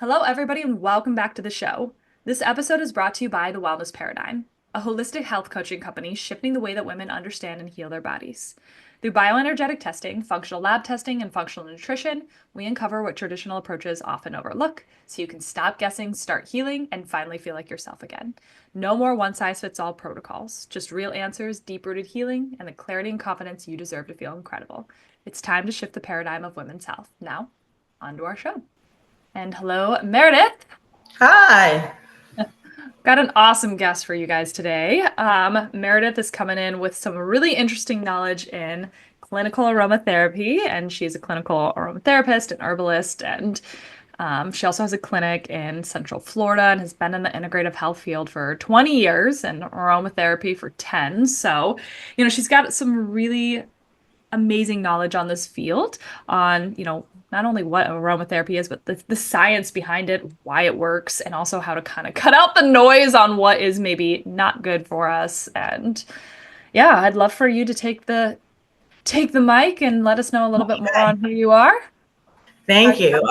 Hello, everybody, and welcome back to the show. This episode is brought to you by The Wellness Paradigm, a holistic health coaching company shifting the way that women understand and heal their bodies. Through bioenergetic testing, functional lab testing, and functional nutrition, we uncover what traditional approaches often overlook so you can stop guessing, start healing, and finally feel like yourself again. No more one-size-fits-all protocols, just real answers, deep-rooted healing, and the clarity and confidence you deserve to feel incredible. It's time to shift the paradigm of women's health. Now, on to our show. And hello, Meredith. Hi. Got an awesome guest for you guys today. Meredith is coming in with some really interesting knowledge in clinical aromatherapy, and she's a clinical aromatherapist and herbalist, and she also has a clinic in Central Florida and has been in the integrative health field for 20 years and aromatherapy for 10. So, she's got some really amazing knowledge on this field on, not only what aromatherapy is, but the science behind it, why it works, and also how to kind of cut out the noise on what is maybe not good for us. And yeah, I'd love for you to take the mic and let us know a little bit more on who you are. Thank you.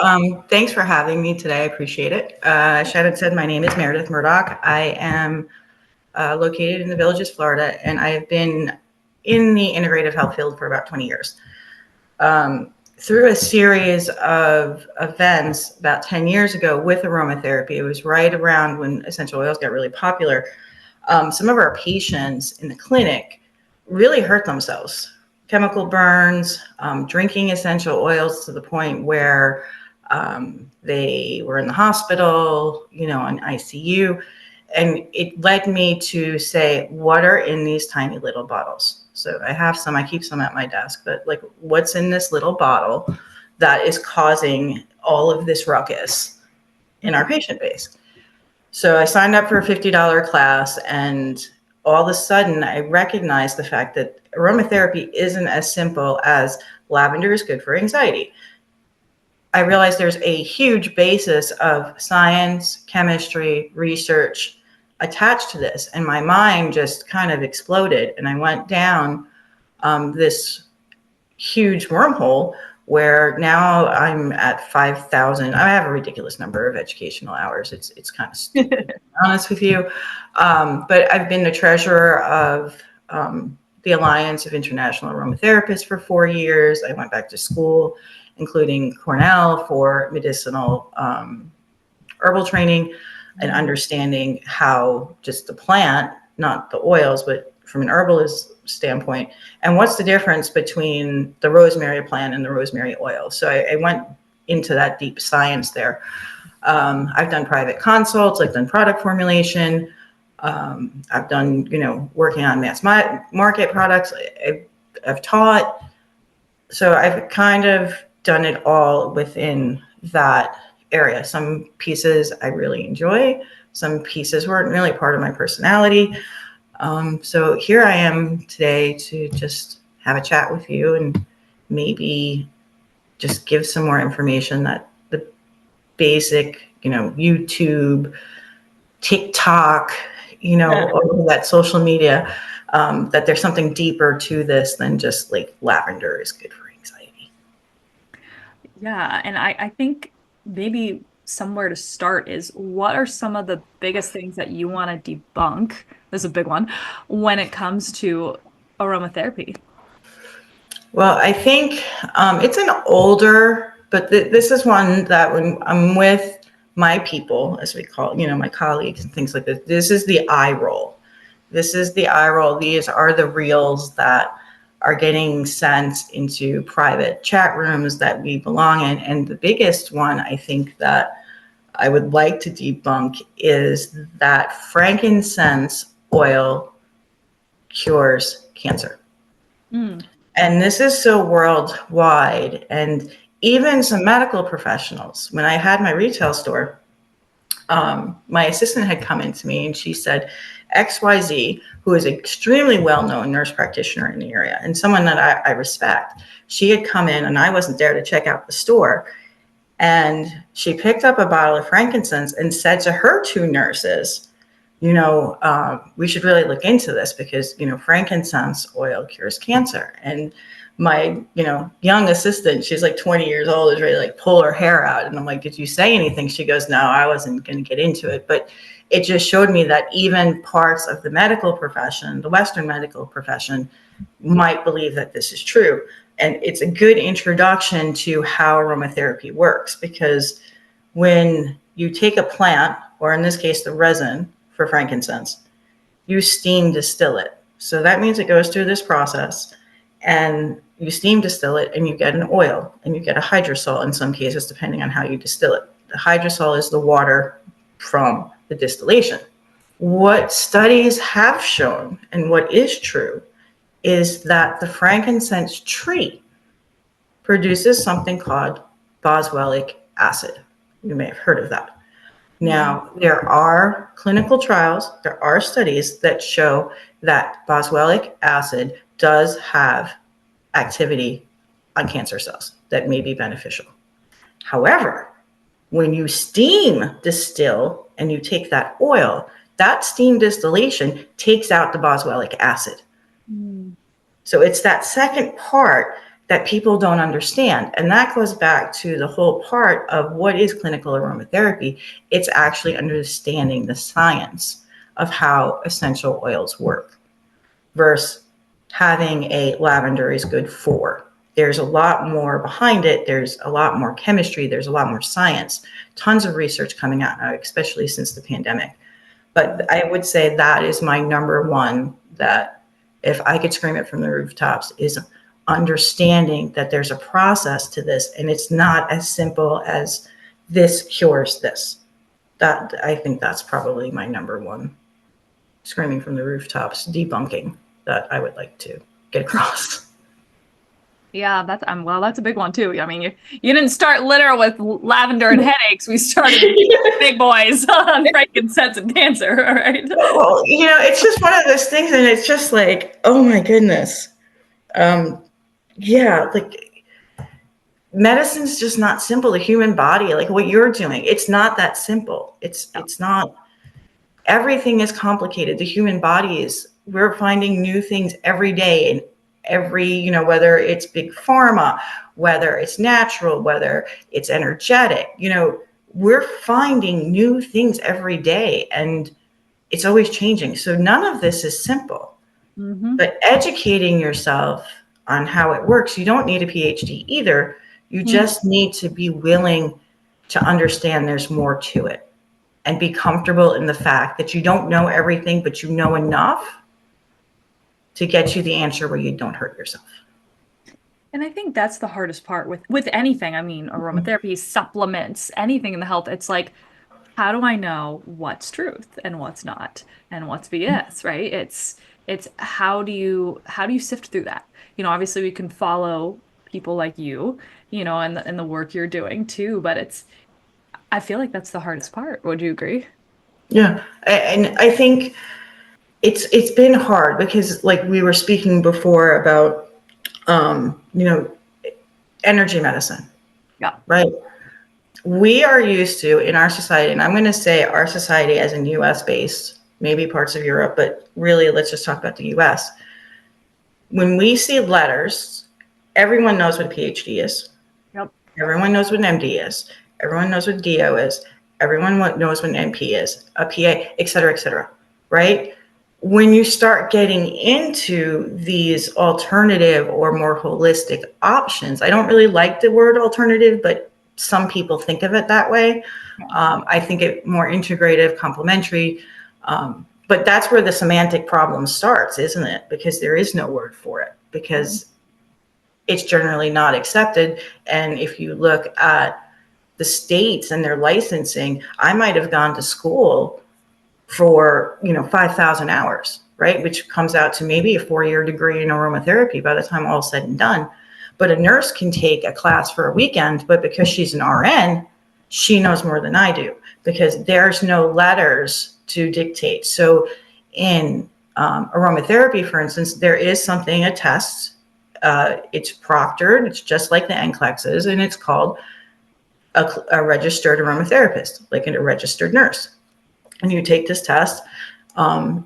Thanks for having me today. I appreciate it. Shannon said my name is Meredith Murdock. I am located in the Villages, Florida, and I have been in the integrative health field for about 20 years. Through a series of events about 10 years ago with aromatherapy, it was right around when essential oils got really popular. Some of our patients in the clinic really hurt themselves. Chemical burns, drinking essential oils to the point where they were in the hospital, in ICU. And it led me to say, what are in these tiny little bottles? So I have some, I keep some at my desk, but like what's in this little bottle that is causing all of this ruckus in our patient base? So I signed up for a $50 class, and all of a sudden I recognized the fact that aromatherapy isn't as simple as lavender is good for anxiety. I realized there's a huge basis of science, chemistry, research attached to this. And my mind just kind of exploded. And I went down this huge wormhole where now I'm at 5,000. I have a ridiculous number of educational hours. It's kind of stupid, to be honest with you. But I've been the treasurer of the Alliance of International Aromatherapists for 4 years. I went back to school, including Cornell, for medicinal herbal training and understanding how just the plant, not the oils, but from an herbalist standpoint, and what's the difference between the rosemary plant and the rosemary oil. So I went into that deep science there. I've done private consults, I've done product formulation, I've done, working on mass market products, I've taught. So I've kind of done it all within that area. Some pieces I really enjoy, some pieces weren't really part of my personality. So here I am today to just have a chat with you and maybe just give some more information that the basic, YouTube, TikTok, all of that social media, that there's something deeper to this than just like lavender is good for anxiety. Yeah, and I think maybe somewhere to start is what are some of the biggest things that you want to debunk? This is a big one when it comes to aromatherapy. Well, I think it's an older, but this is one that when I'm with my people, as we call, my colleagues and things like this is the eye roll. This is the eye roll. These are the reels that are getting sent into private chat rooms that we belong in. And the biggest one, I think, that I would like to debunk is that frankincense oil cures cancer. Mm. And this is so worldwide. And even some medical professionals, when I had my retail store, my assistant had come into me and she said, XYZ, who is an extremely well-known nurse practitioner in the area and someone that I respect, she had come in and I wasn't there to check out the store. And she picked up a bottle of frankincense and said to her two nurses, we should really look into this because, frankincense oil cures cancer. And my, young assistant, she's like 20 years old, is ready to like pull her hair out. And I'm like, did you say anything? She goes, no, I wasn't going to get into it. But it just showed me that even parts of the medical profession, the Western medical profession, might believe that this is true. And it's a good introduction to how aromatherapy works, because when you take a plant, or in this case, the resin for frankincense, you steam distill it. So that means it goes through this process, and you steam distill it, and you get an oil, and you get a hydrosol in some cases, depending on how you distill it. The hydrosol is the water from the distillation. What studies have shown, and what is true, is that the frankincense tree produces something called boswellic acid. You may have heard of that. Now, there are clinical trials, there are studies that show that boswellic acid does have activity on cancer cells that may be beneficial. However, when you steam distill and you take that oil, that steam distillation takes out the boswellic acid. So it's that second part that people don't understand. And that goes back to the whole part of what is clinical aromatherapy. It's actually understanding the science of how essential oils work versus having a lavender is good for. There's a lot more behind it. There's a lot more chemistry. There's a lot more science. Tons of research coming out now, especially since the pandemic. But I would say that is my number one, that if I could scream it from the rooftops, is understanding that there's a process to this, and it's not as simple as this cures this. That, I think that's probably my number one screaming from the rooftops, debunking, that I would like to get across. Yeah, that's well, that's a big one too. I mean, you didn't start litter with lavender and headaches. We started big boys on frankincense and cancer, all right? Well, it's just one of those things, and it's just like, oh my goodness. Yeah, like medicine's just not simple. The human body, like what you're doing, it's not that simple. It's not. Everything is complicated. The human body is. We're finding new things every day, and every, whether it's big pharma, whether it's natural, whether it's energetic, we're finding new things every day, and it's always changing. So none of this is simple. But educating yourself on how it works, you don't need a PhD either. You just need to be willing to understand there's more to it, and be comfortable in the fact that you don't know everything, but you know enough to get you the answer where you don't hurt yourself. And I think that's the hardest part with anything. I mean, aromatherapy, supplements, anything in the health. It's like, how do I know what's truth and what's not and what's BS, right? It's how do you sift through that? Obviously we can follow people like you, and the work you're doing too, but I feel like that's the hardest part. Would you agree? Yeah, and I think it's been hard because, like we were speaking before about, energy medicine, Yeah. right? We are used to, in our society, and I'm going to say our society as in US based, maybe parts of Europe, but really let's just talk about the US. When we see letters, everyone knows what a PhD is. Yep. Everyone knows what an MD is. Everyone knows what DO is. Everyone knows what an MP is, a PA, et cetera, right? When you start getting into these alternative or more holistic options, I don't really like the word alternative, but some people think of it that way. I think it more integrative, complementary. But that's where the semantic problem starts, isn't it? Because there is no word for it, because it's generally not accepted. And if you look at the states and their licensing, I might have gone to school for 5,000 hours, right, which comes out to maybe a 4-year degree in aromatherapy by the time all said and done. But a nurse can take a class for a weekend, but because she's an RN, she knows more than I do, because there's no letters to dictate. So in aromatherapy, for instance, there is something, a test. It's proctored. It's just like the NCLEX, and it's called a registered aromatherapist, like a registered nurse. And you take this test.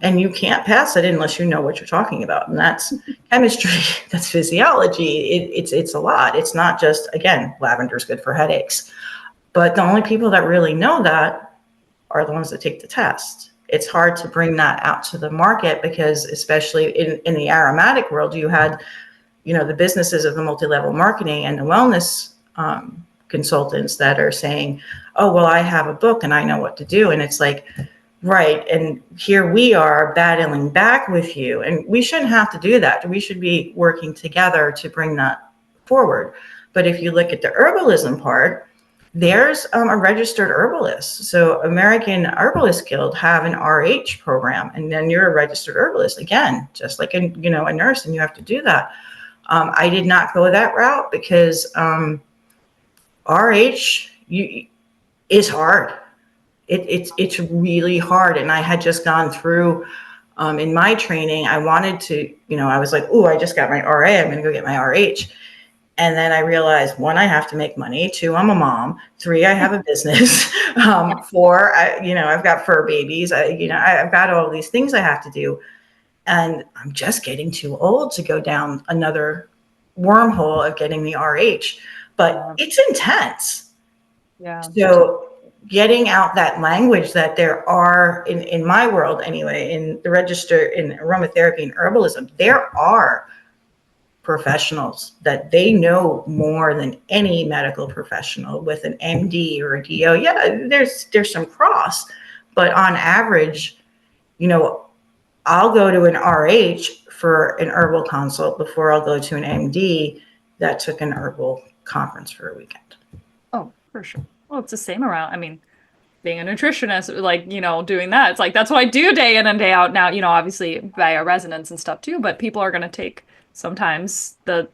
And you can't pass it unless you know what you're talking about. And that's chemistry, that's physiology. It's a lot. It's not just, again, lavender's good for headaches. But the only people that really know that are the ones that take the test. It's hard to bring that out to the market because, especially in the aromatic world, you had, the businesses of the multi-level marketing and the wellness consultants that are saying, oh, well, I have a book and I know what to do. And it's like, right. And here we are battling back with you. And we shouldn't have to do that. We should be working together to bring that forward. But if you look at the herbalism part, there's a registered herbalist. So American Herbalist Guild have an RH program, and then you're a registered herbalist again, just like a nurse, and you have to do that. I did not go that route because RH is hard. It's really hard, and I had just gone through in my training. I wanted to, I was like, oh, I just got my RA. I'm going to go get my RH. And then I realized, one, I have to make money. Two, I'm a mom. Three, I have a business. Four, I've got fur babies. I've got all these things I have to do. And I'm just getting too old to go down another wormhole of getting the RH. But it's intense. Yeah. So getting out that language that there are, in my world anyway, in the register, in aromatherapy and herbalism, there are professionals that they know more than any medical professional with an MD or a DO. Yeah, there's some cross, but on average, I'll go to an RH for an herbal consult before I'll go to an MD that took an herbal conference for a weekend. Oh, for sure. Well, it's the same around. I mean, being a nutritionist, like, doing that. It's like, that's what I do day in and day out now, obviously via resonance and stuff too, but people are going to take sometimes the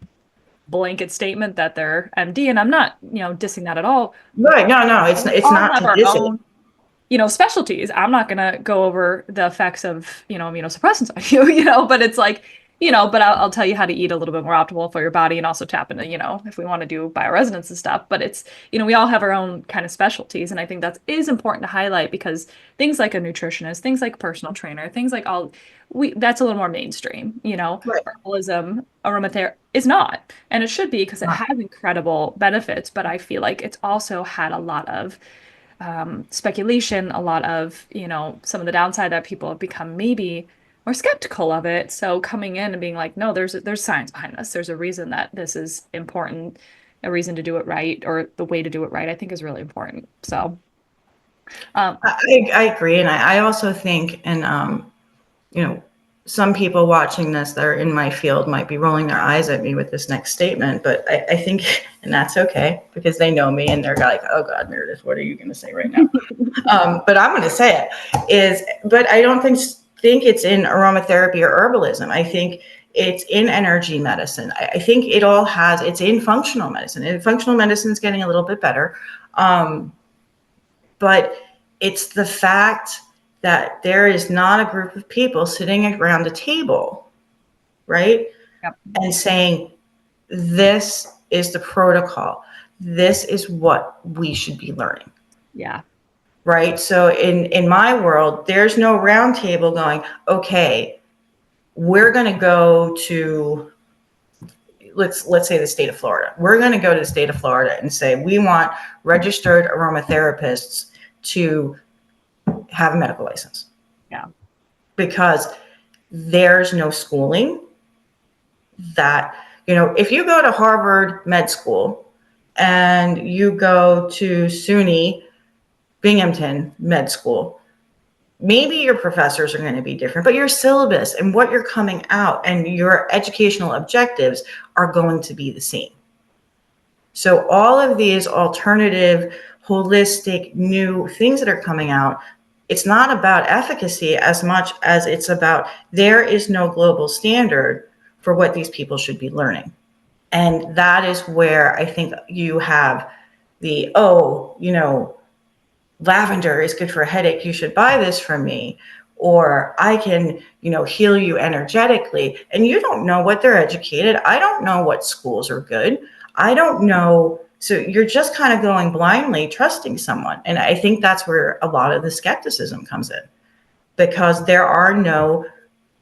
blanket statement that they're MD, and I'm not, dissing that at all. Right. No, it's We it's all not have to our diss it. own specialties. I'm not gonna go over the effects of, immunosuppressants on you, but it's like, but I'll tell you how to eat a little bit more optimal for your body and also tap into, if we want to do bioresonance and stuff. But it's, we all have our own kind of specialties. And I think that is important to highlight because things like a nutritionist, things like personal trainer, things like that's a little more mainstream, Right. herbalism, aromatherapy is not. And it should be because it has incredible benefits, but I feel like it's also had a lot of speculation, a lot of, some of the downside that people have become maybe more skeptical of it. So coming in and being like, no, there's science behind this. There's a reason that this is important, a reason to do it right, or the way to do it right, I think is really important. So I agree. And I also think, and some people watching this that are in my field might be rolling their eyes at me with this next statement, but I think, and that's okay because they know me and they're like, oh God, Meredith, what are you going to say right now? But I'm going to say but I don't think it's in aromatherapy or herbalism. I think it's in energy medicine. I think it's in functional medicine, and functional medicine is getting a little bit better. But it's the fact that there is not a group of people sitting around a table, right? yep. And saying, this is the protocol. This is what we should be learning. Yeah. Right. So in my world, there's no round table going, okay, we're going to go to, let's say the state of Florida. We're going to go to the state of Florida and say, we want registered aromatherapists to have a medical license. Yeah. Because there's no schooling that, if you go to Harvard Med School and you go to SUNY Binghamton Med School, maybe your professors are going to be different, but your syllabus and what you're coming out and your educational objectives are going to be the same. So all of these alternative, holistic, new things that are coming out, it's not about efficacy as much as it's about there is no global standard for what these people should be learning. And that is where I think you have lavender is good for a headache. You should buy this from me. Or I can, heal you energetically. And you don't know what they're educated. I don't know what schools are good. I don't know. So you're just kind of going blindly, trusting someone. And I think that's where a lot of the skepticism comes in. because there are no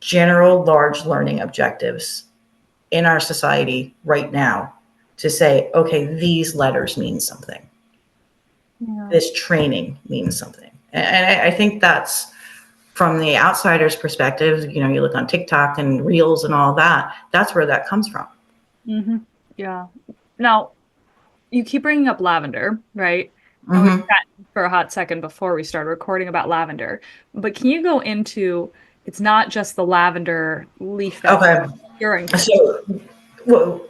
general large learning objectives in our society right now to say, okay, these letters mean something. Yeah. This training means something. And I think that's from the outsider's perspective, you know, you look on TikTok and reels and all that, that's where that comes from. Hmm. Yeah. Now, you keep bringing up lavender, right? And we Mm-hmm. chatted for a hot second before we started recording about lavender. But can you go into it's not just the lavender leaf that it's Okay. curing things. So well,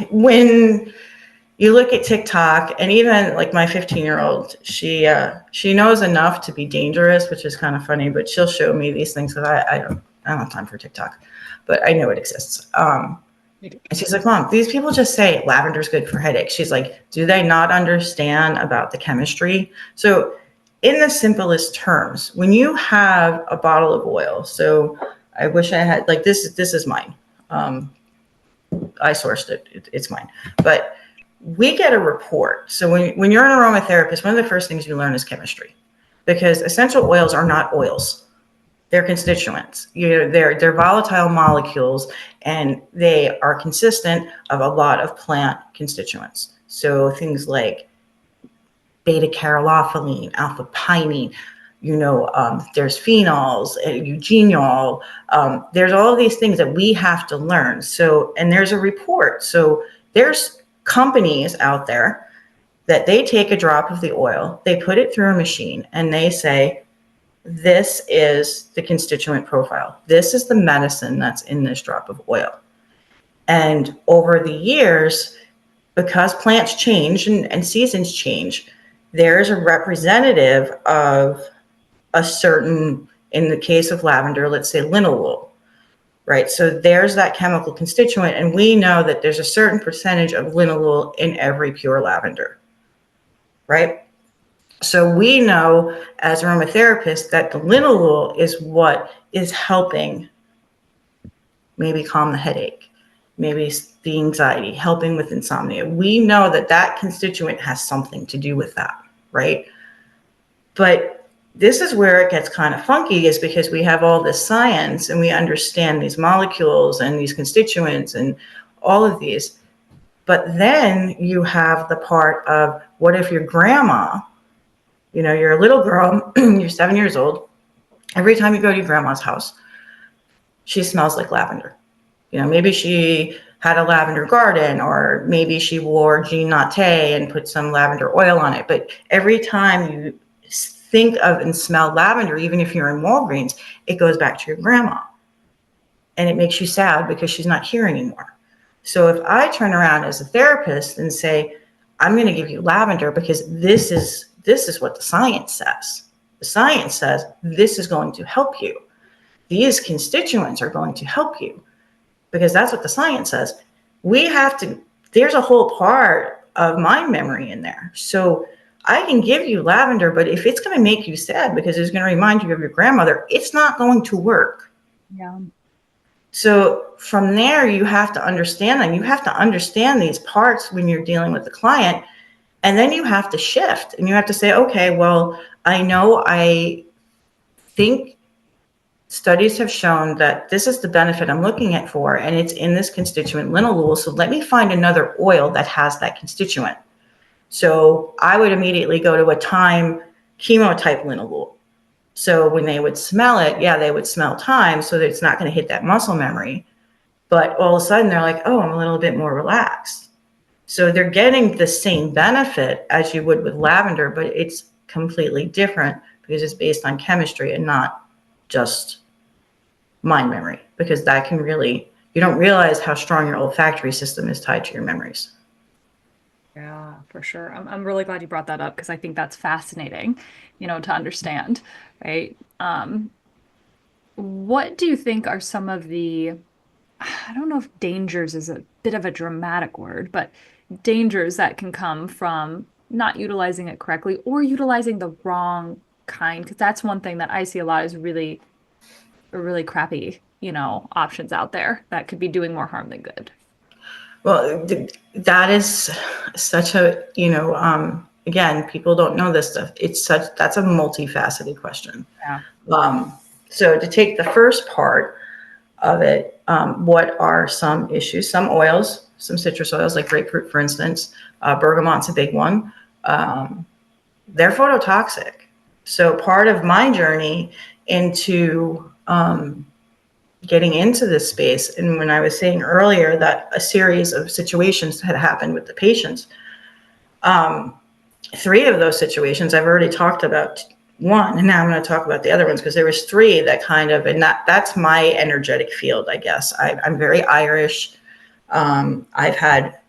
when you look at TikTok, and even like my 15-year-old, she knows enough to be dangerous, which is kind of funny. But she'll show me these things because I don't have time for TikTok, but I know it exists. And she's like, Mom, these people just say lavender's good for headaches. She's like, do they not understand about the chemistry? So, in the simplest terms, when you have a bottle of oil, so I wish I had like this. This is mine. Um, I sourced it. It's mine. But we get a report. So when you're an aromatherapist, one of the first things you learn is chemistry, because essential oils are not oils. They're constituents. They're volatile molecules, and they are consistent of a lot of plant constituents. So things like beta caryophyllene, alpha pinene, there's phenols, eugenol. There's all of these things that we have to learn. So, and there's a report. So there's companies out there that they take a drop of the oil, they put it through a machine, and they say, this is the constituent profile. This is the medicine that's in this drop of oil. And over the years, because plants change and seasons change, there's a representative of a certain, in the case of lavender, let's say linalool, right? So there's that chemical constituent, and we know that there's a certain percentage of linalool in every pure lavender, right? So we know as aromatherapists that the linalool is what is helping maybe calm the headache, maybe the anxiety, helping with insomnia. We know that that constituent has something to do with that, right? But this is where it gets kind of funky, is because we have all this science and we understand these molecules and these constituents and all of these. But then you have the part of, what if your grandma, you're a little girl, you're 7 years old. Every time you go to your grandma's house, she smells like lavender. Maybe she had a lavender garden, or maybe she wore Jean Natte and put some lavender oil on it. But every time you think of and smell lavender, even if you're in Walgreens, it goes back to your grandma. And it makes you sad because she's not here anymore. So if I turn around as a therapist and say, I'm going to give you lavender because this is what the science says. The science says this is going to help you. These constituents are going to help you, because that's what the science says. There's a whole part of mind memory in there. So I can give you lavender, but if it's going to make you sad because it's going to remind you of your grandmother, it's not going to work. Yeah. So from there, you have to understand that. You have to understand these parts when you're dealing with the client. And then you have to shift and you have to say, okay, well, I think studies have shown that this is the benefit I'm looking at for, and it's in this constituent linalool. So let me find another oil that has that constituent. So I would immediately go to a thyme chemo type linalool. So when they would smell it, yeah, they would smell thyme, so that it's not going to hit that muscle memory. But all of a sudden they're like, oh, I'm a little bit more relaxed. So they're getting the same benefit as you would with lavender, but it's completely different because it's based on chemistry and not just mind memory, because that can really, you don't realize how strong your olfactory system is tied to your memories. Yeah, for sure. I'm really glad you brought that up because I think that's fascinating, to understand, right? What do you think are some of the, I don't know if dangers is a bit of a dramatic word, but dangers that can come from not utilizing it correctly or utilizing the wrong kind? Because that's one thing that I see a lot is really crappy, options out there that could be doing more harm than good. Well, that is such a, again, people don't know this stuff. That's a multifaceted question. Yeah. Um, So to take the first part of it, what are some issues? Some oils, some citrus oils like grapefruit, for instance, bergamot's a big one. They're phototoxic. So part of my journey into getting into this space, and when I was saying earlier that a series of situations had happened with the patients, 3 of those situations I've already talked about one, and now I'm going to talk about the other ones because there was 3 that kind of, and that's my energetic field, I guess. I'm very Irish. I've had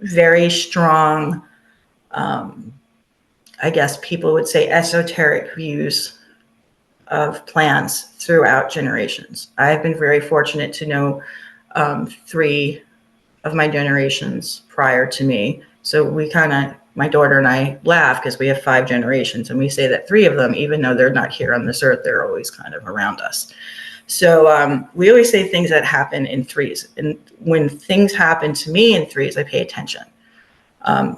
very strong, I guess people would say, esoteric views of plants throughout generations. I've been very fortunate to know 3 of my generations prior to me. So we kind of, my daughter and I laugh because we have 5 generations, and we say that 3 of them, even though they're not here on this earth, they're always kind of around us. So we always say things that happen in threes. And when things happen to me in threes, I pay attention.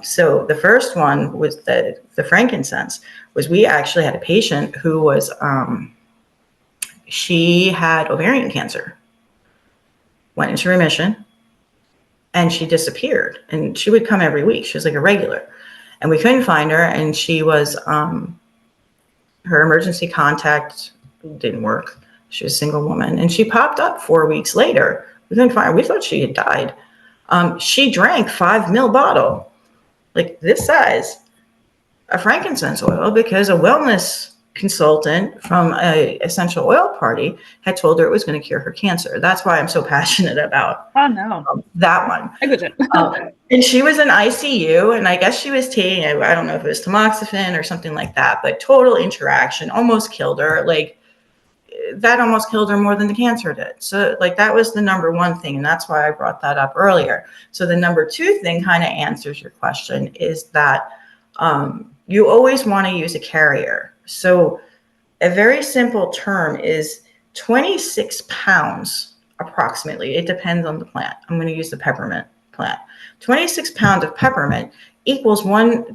So the first one was the frankincense. Was we actually had a patient who was, she had ovarian cancer, went into remission, and she disappeared. And she would come every week. She was like a regular. And we couldn't find her. And she was, her emergency contact didn't work. She was a single woman. And she popped up 4 weeks later. We couldn't find her. We thought she had died. She drank 5 ml bottle, like this size, of frankincense oil because a wellness consultant from a essential oil party had told her it was going to cure her cancer. That's why I'm so passionate about that one. And she was in ICU, and I guess she was taking, I don't know if it was tamoxifen or something like that, but total interaction almost killed her. Like that almost killed her more than the cancer did. So like that was the number one thing, and that's why I brought that up earlier. So the number 2 thing kind of answers your question is that you always want to use a carrier. So a very simple term is 26 pounds approximately. It depends on the plant. I'm going to use the peppermint plant. 26 pounds of peppermint equals one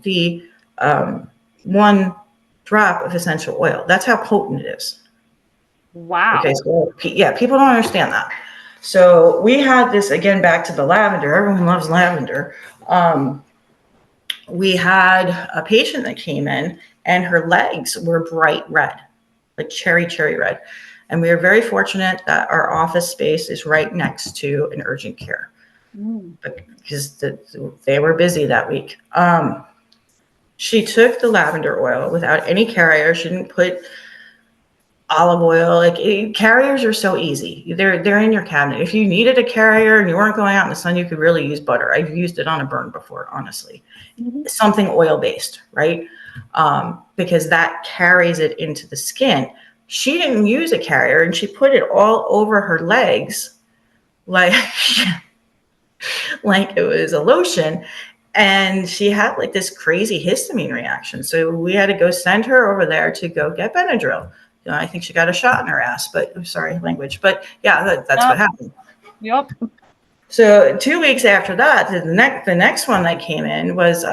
drop of essential oil. That's how potent it is. Wow. Okay, so yeah, people don't understand that. So we had this, again, back to the lavender. Everyone loves lavender. We had a patient that came in and her legs were bright red, like cherry red. And we are very fortunate that our office space is right next to an urgent care because they were busy that week. She took the lavender oil without any carrier. She didn't put olive oil. Like carriers are so easy. They're in your cabinet. If you needed a carrier and you weren't going out in the sun, you could really use butter. I've used it on a burn before, honestly. Something oil-based, right? Because that carries it into the skin. She didn't use a carrier, and she put it all over her legs like it was a lotion. And she had like this crazy histamine reaction. So we had to go send her over there to go get Benadryl. You know, I think she got a shot in her ass, but I'm sorry, language. But yeah, that's what happened. Yep. So 2 weeks after that, the next one that came in was,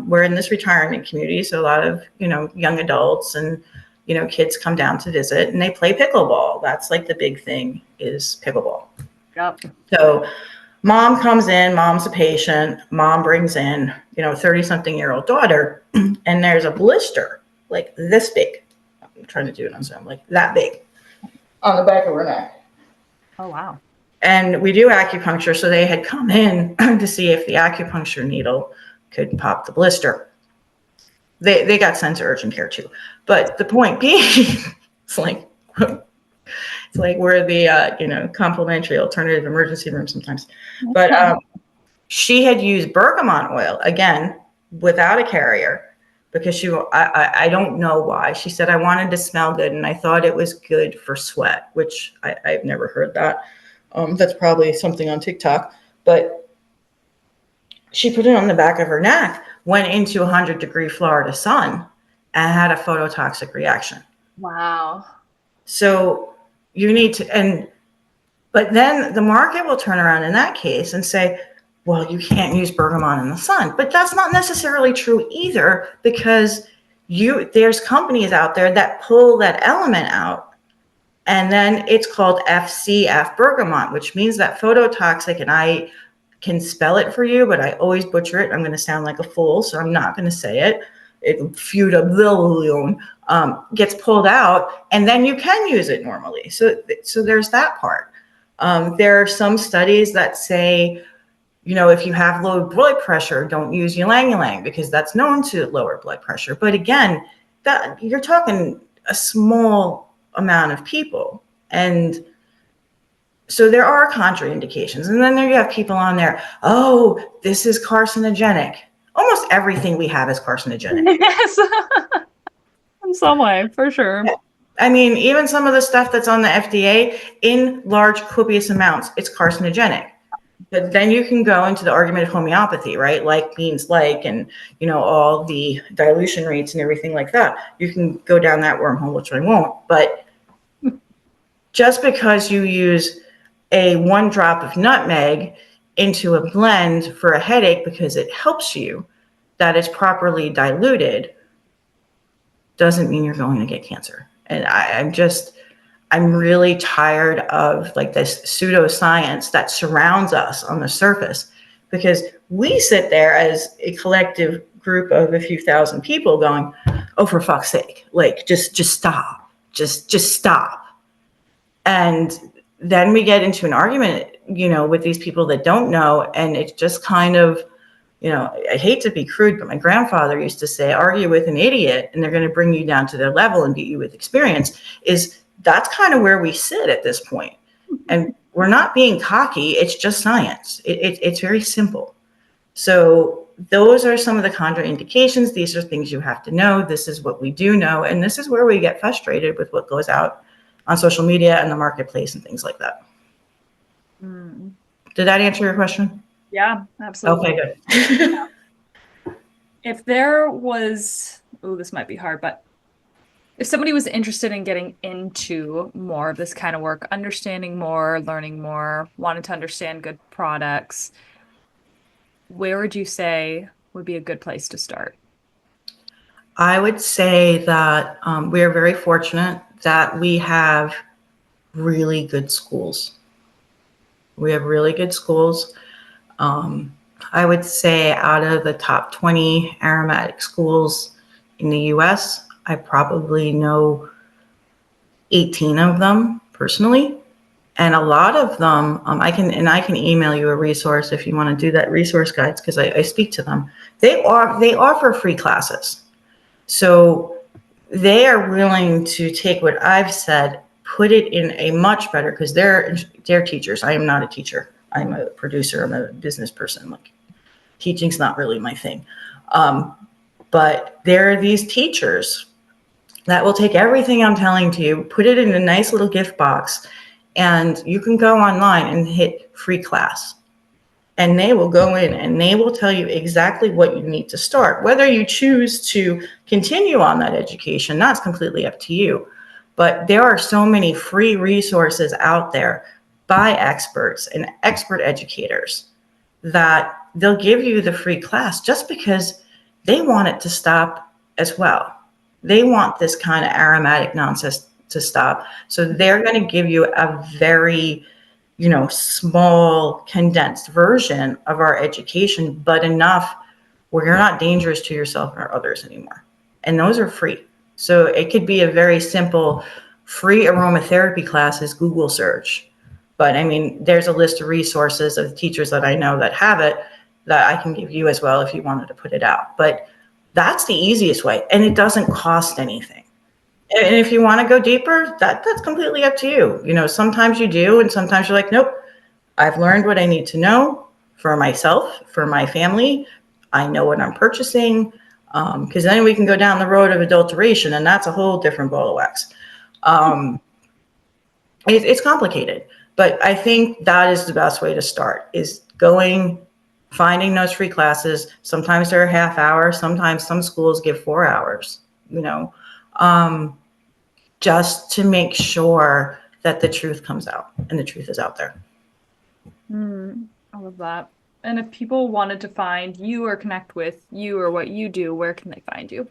we're in this retirement community. So a lot of, young adults and, kids come down to visit and they play pickleball. That's like the big thing is pickleball. Yep. So mom comes in, mom's a patient, mom brings in, 30-something-year-old daughter, and there's a blister like this big. I'm trying to do it on Zoom, like that big on the back of her neck. Oh, wow. And we do acupuncture, so they had come in to see if the acupuncture needle could pop the blister. They got sent to urgent care too. But the point being, it's like we're the complimentary alternative emergency room sometimes. But she had used bergamot oil again without a carrier because I don't know why. She said I wanted to smell good and I thought it was good for sweat, which I've never heard that. That's probably something on TikTok, but she put it on the back of her neck, went into 100-degree Florida sun, and had a phototoxic reaction. Wow. So you need to, but then the market will turn around in that case and say, well, you can't use bergamot in the sun. But that's not necessarily true either, because there's companies out there that pull that element out And then it's called FCF bergamot, which means that phototoxic, and I can spell it for you, but I always butcher it. I'm going to sound like a fool, so I'm not going to say it. Futabillion gets pulled out, and then you can use it normally. So there's that part. There are some studies that say, if you have low blood pressure, don't use ylang ylang because that's known to lower blood pressure. But again, that you're talking a small amount of people, and so there are contraindications. And then there you have people on there, oh, this is carcinogenic. Almost everything we have is carcinogenic. Yes, in some way, for sure. I mean, even some of the stuff that's on the FDA in large, copious amounts, it's carcinogenic. But then you can go into the argument of homeopathy, right? Like means like, and all the dilution rates and everything like that. You can go down that wormhole, which I won't. But just because you use a 1 drop of nutmeg into a blend for a headache because it helps you, that is properly diluted, doesn't mean you're going to get cancer. And I'm really tired of like this pseudoscience that surrounds us on the surface, because we sit there as a collective group of a few thousand people going, oh, for fuck's sake, like just stop, just stop. And then we get into an argument, with these people that don't know. And it's just kind of, I hate to be crude, but my grandfather used to say, argue with an idiot and they're going to bring you down to their level and beat you with experience. That's kind of where we sit at this point. And we're not being cocky. It's just science. It's very simple. So those are some of the contraindications. These are things you have to know. This is what we do know. And this is where we get frustrated with what goes out on social media and the marketplace and things like that. Mm. Did that answer your question? Yeah, absolutely. Okay, good. If there was, this might be hard, but if somebody was interested in getting into more of this kind of work, understanding more, learning more, wanted to understand good products, where would you say would be a good place to start? I would say that we are very fortunate that we have really good schools. We have really good schools. I would say out of the top 20 aromatic schools in the US, I probably know 18 of them personally. And a lot of them, I can email you a resource if you want to do that, resource guides, because I speak to them. They offer free classes. So they are willing to take what I've said, put it in a much better, because they're teachers. I am not a teacher. I'm a producer. I'm a business person. Like, teaching's not really my thing. But there are these teachers that will take everything I'm telling to you, put it in a nice little gift box, and you can go online and hit free class. And they will go in and they will tell you exactly what you need to start. Whether you choose to continue on that education, that's completely up to you. But there are so many free resources out there by experts and expert educators that they'll give you the free class just because they want it to stop as well. They want this kind of aromatic nonsense to stop. So they're going to give you a very, small condensed version of our education, but enough where you're not dangerous to yourself or others anymore. And those are free. So it could be a very simple free aromatherapy classes Google search. But I mean, there's a list of resources of teachers that I know that have it that I can give you as well if you wanted to put it out. But that's the easiest way, and it doesn't cost anything. And if you want to go deeper, that's completely up to you. Sometimes you do, and sometimes you're like, nope, I've learned what I need to know for myself, for my family. I know what I'm purchasing, because then we can go down the road of adulteration, and that's a whole different ball of wax. It's complicated, but I think that is the best way to start, is finding those free classes. Sometimes they're a half hour. Sometimes some schools give 4 hours, just to make sure that the truth comes out and the truth is out there. I love that. And if people wanted to find you or connect with you or what you do, where can they find you?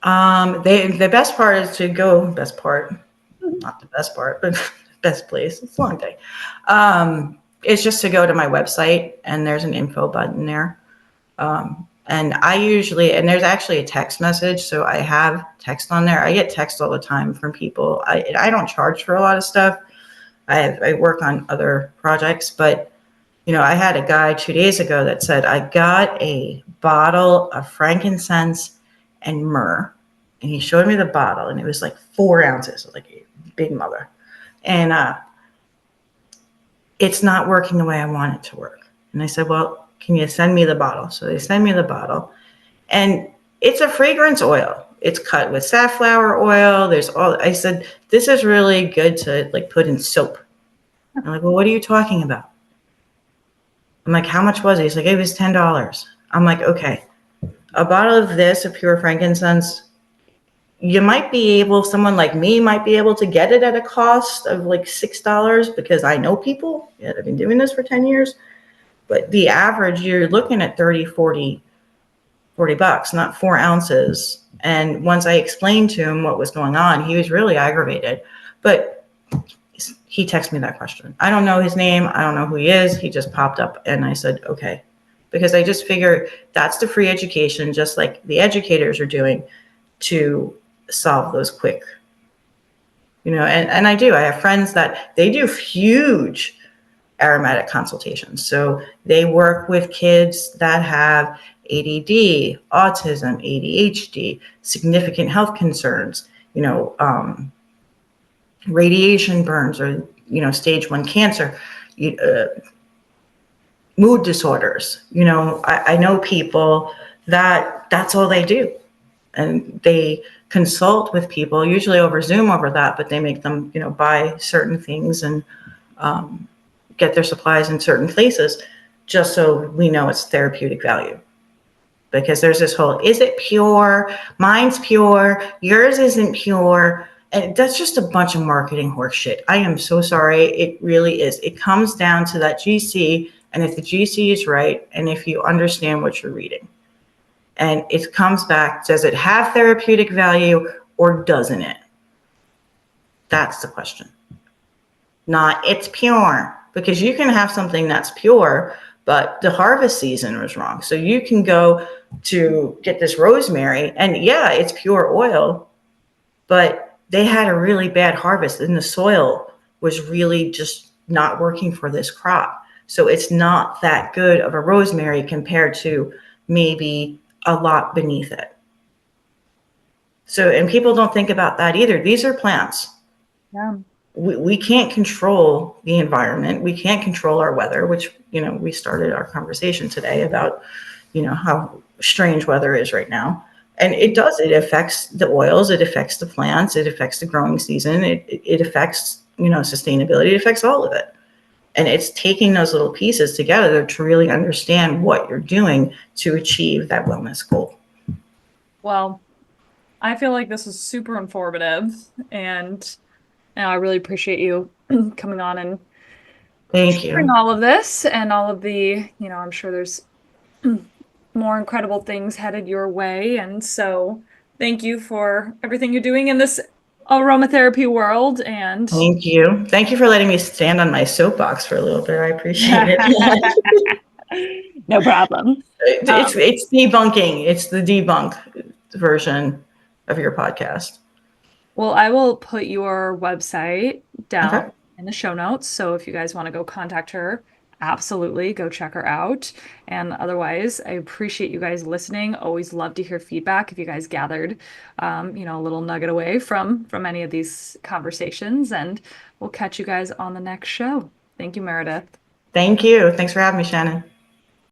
The best part is to go, best part. not the best part, but best place. It's a long day. Is just to go to my website and there's an info button there. And I usually, and there's actually a text message. So I have text on there. I get text all the time from people. I don't charge for a lot of stuff. I work on other projects, but I had a guy 2 days ago that said, I got a bottle of frankincense and myrrh. And he showed me the bottle and it was like 4 ounces, like a big mother. And it's not working the way I want it to work. And I said, well, can you send me the bottle? So they send me the bottle and it's a fragrance oil. It's cut with safflower oil. There's all, I said, this is really good to like put in soap. I'm like, well, what are you talking about? I'm like, how much was it? He's like, it was $10. I'm like, okay, a bottle of this, of pure frankincense, you might be able, someone like me might be able to get it at a cost of like $6 because I know people that have been doing this for 10 years. But the average, you're looking at 30, 40 bucks, not 4 ounces. And once I explained to him what was going on, he was really aggravated. But he texted me that question. I don't know his name. I don't know who he is. He just popped up and I said, okay. Because I just figure that's the free education, just like the educators are doing to solve those quick, and I do. I have friends that they do huge aromatic consultations. So they work with kids that have ADD, autism, ADHD, significant health concerns, radiation burns or, stage 1 cancer, mood disorders. I know people that's all they do. And they consult with people, usually over Zoom over that, but they make them, buy certain things and get their supplies in certain places just so we know it's therapeutic value. Because there's this whole, is it pure? Mine's pure. Yours isn't pure. And that's just a bunch of marketing horseshit. I am so sorry. It really is. It comes down to that GC. And if the GC is right, and if you understand what you're reading. And it comes back, does it have therapeutic value or doesn't it? That's the question. Not it's pure, because you can have something that's pure, but the harvest season was wrong. So you can go to get this rosemary and yeah, it's pure oil, but they had a really bad harvest and the soil was really just not working for this crop. So it's not that good of a rosemary compared to maybe a lot beneath it. So, and people don't think about that either. These are plants. Yeah. We can't control the environment. We can't control our weather, which, we started our conversation today about, how strange weather is right now. And it does, it affects the oils, it affects the plants, it affects the growing season, it affects, sustainability, it affects all of it. And it's taking those little pieces together to really understand what you're doing to achieve that wellness goal. Well, I feel like this was super informative and I really appreciate you coming on and Thank sharing you. all of this and all of the, I'm sure there's more incredible things headed your way. And so thank you for everything you're doing in this aromatherapy world. And Thank you. Thank you for letting me stand on my soapbox for a little bit. I appreciate it. no problem. It's debunking. It's the debunk version of your podcast. Well, I will put your website Okay. down in the show notes. So if you guys want to go contact her, absolutely go check her out. And otherwise, I appreciate you guys listening. Always love to hear feedback if you guys gathered, a little nugget away from any of these conversations. And we'll catch you guys on the next show. Thank you, Meredith. Thank you. Thanks for having me, Shannon.